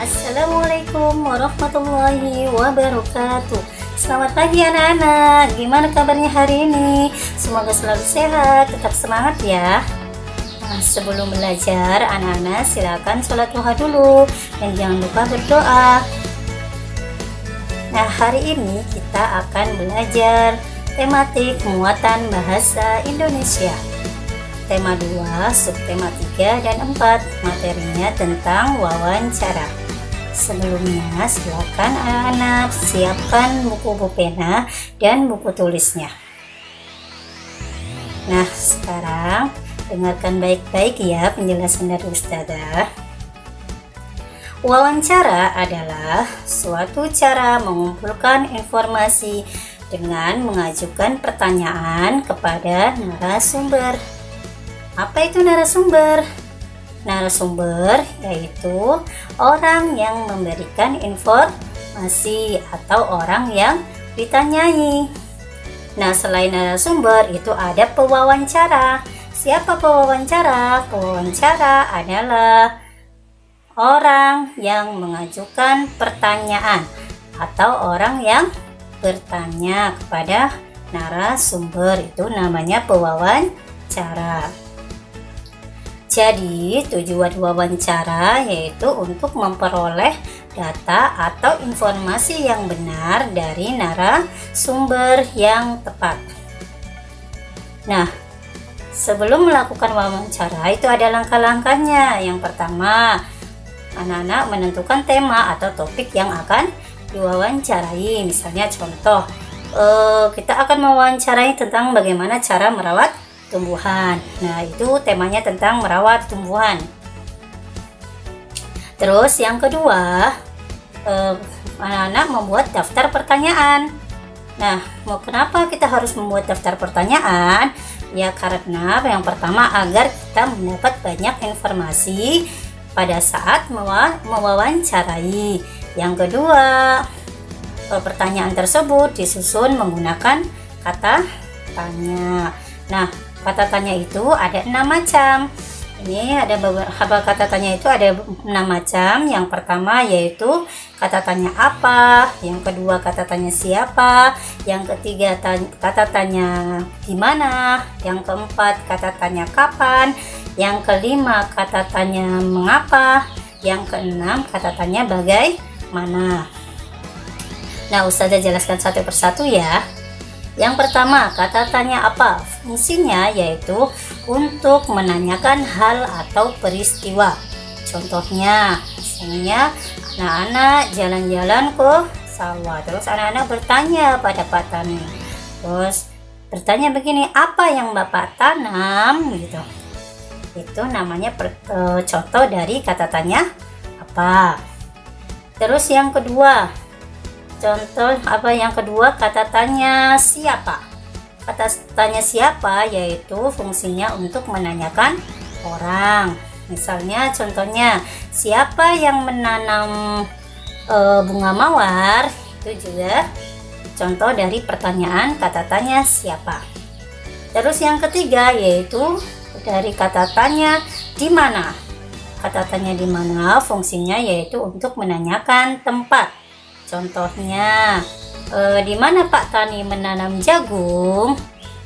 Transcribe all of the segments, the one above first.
Assalamualaikum warahmatullahi wabarakatuh. Selamat pagi anak-anak, gimana kabarnya hari ini? Semoga selalu sehat, tetap semangat ya. Sebelum belajar, anak-anak silakan sholat duha dulu dan jangan lupa berdoa. Hari ini kita akan belajar tematik muatan bahasa Indonesia. Tema 2, subtema 3 dan 4, materinya tentang wawancara. Sebelumnya, silakan anak-anak siapkan buku pena dan buku tulisnya. Sekarang dengarkan baik-baik ya penjelasan dari Ustazah. Wawancara adalah suatu cara mengumpulkan informasi dengan mengajukan pertanyaan kepada narasumber. Apa itu narasumber? Narasumber yaitu orang yang memberikan informasi atau orang yang ditanyai. Selain narasumber itu ada pewawancara. Siapa pewawancara? Pewawancara adalah orang yang mengajukan pertanyaan atau orang yang bertanya kepada narasumber, itu namanya pewawancara. Jadi tujuan wawancara yaitu untuk memperoleh data atau informasi yang benar dari narasumber yang tepat. Sebelum melakukan wawancara itu ada langkah-langkahnya. Yang pertama, anak-anak menentukan tema atau topik yang akan diwawancarai. Misalnya contoh, kita akan mewawancarai tentang bagaimana cara merawat tumbuhan. Itu temanya tentang merawat tumbuhan. Terus yang kedua, anak-anak membuat daftar pertanyaan. Kenapa kita harus membuat daftar pertanyaan? Ya karena yang pertama agar kita mendapat banyak informasi pada saat mewawancarai. Yang kedua, pertanyaan tersebut disusun menggunakan kata tanya. Kata tanya itu ada 6 macam. Ini ada beberapa kata tanya itu ada 6 macam. Yang pertama yaitu kata tanya apa, yang kedua kata tanya siapa, yang ketiga kata tanya gimana, yang keempat kata tanya kapan, yang kelima kata tanya mengapa, yang keenam kata tanya bagaimana. Ustazah jelaskan satu persatu ya. Yang pertama, kata tanya apa? Fungsinya yaitu untuk menanyakan hal atau peristiwa. Contohnya, misalnya anak-anak jalan-jalan ke sawah, terus anak-anak bertanya pada Pak Tani. Terus bertanya begini, apa yang Bapak tanam? Gitu. Itu namanya contoh dari kata tanya apa. Terus yang kedua, kata tanya siapa. Kata tanya siapa yaitu fungsinya untuk menanyakan orang. Misalnya contohnya, siapa yang menanam bunga mawar? Itu juga contoh dari pertanyaan kata tanya siapa. Terus yang ketiga yaitu dari kata tanya di mana. Kata tanya di mana fungsinya yaitu untuk menanyakan tempat. Contohnya, di mana Pak Tani menanam jagung?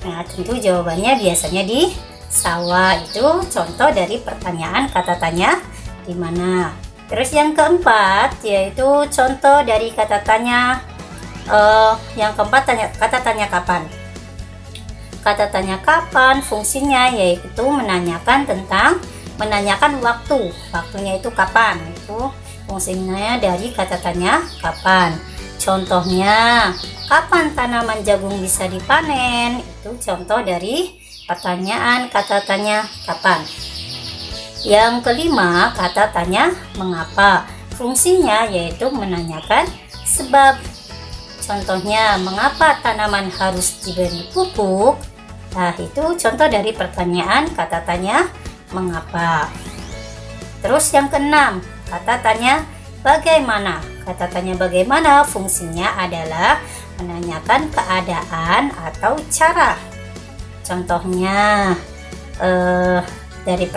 Tentu jawabannya biasanya di sawah. Itu contoh dari pertanyaan kata tanya di mana. Terus yang keempat yaitu contoh dari kata tanya kata tanya kapan. Kata tanya kapan fungsinya yaitu menanyakan waktu. Waktunya itu kapan. Itu fungsinya dari kata tanya kapan. Contohnya, kapan tanaman jagung bisa dipanen? Itu contoh dari pertanyaan kata tanya kapan. Yang kelima, kata tanya mengapa. Fungsinya yaitu menanyakan sebab. Contohnya, mengapa tanaman harus diberi pupuk? Itu contoh dari pertanyaan kata tanya mengapa. Terus yang keenam, kata tanya bagaimana. Kata tanya bagaimana fungsinya adalah menanyakan keadaan atau cara. Contohnya dari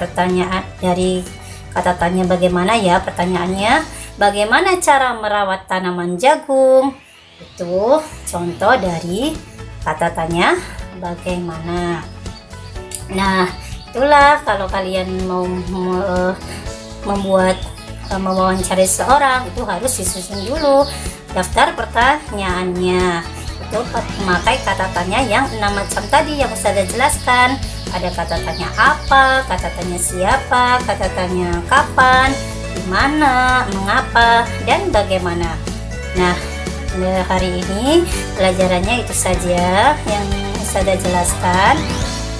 kata tanya bagaimana ya, pertanyaannya bagaimana cara merawat tanaman jagung? Itu contoh dari kata tanya bagaimana. Nah, itulah kalau kalian mau mewawancari seseorang, itu harus disusun dulu daftar pertanyaannya. Itu memakai kata tanya yang 6 macam tadi yang Ustazah jelaskan. Ada kata tanya apa, kata tanya siapa, kata tanya kapan, di mana, mengapa, dan bagaimana. Nah, hari ini pelajarannya itu saja yang Ustazah jelaskan.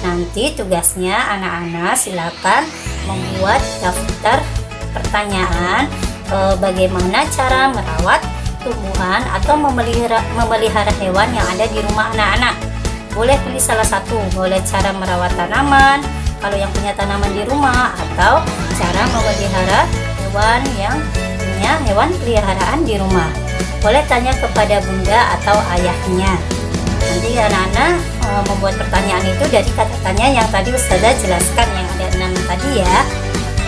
Nanti tugasnya anak-anak silakan membuat daftar pertanyaan bagaimana cara merawat tumbuhan atau memelihara hewan yang ada di rumah anak-anak. Boleh pilih salah satu, boleh cara merawat tanaman kalau yang punya tanaman di rumah, atau cara memelihara hewan yang punya hewan peliharaan di rumah. Boleh tanya kepada bunda atau ayahnya. Nanti anak-anak membuat pertanyaan itu dari kata tanya yang tadi Ustazah jelaskan yang ada 6 tadi ya.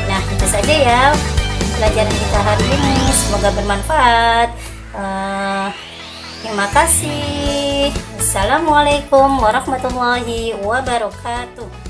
Nah, itu saja ya pelajaran kita hari ini, semoga bermanfaat. Terima kasih. Assalamualaikum warahmatullahi wabarakatuh.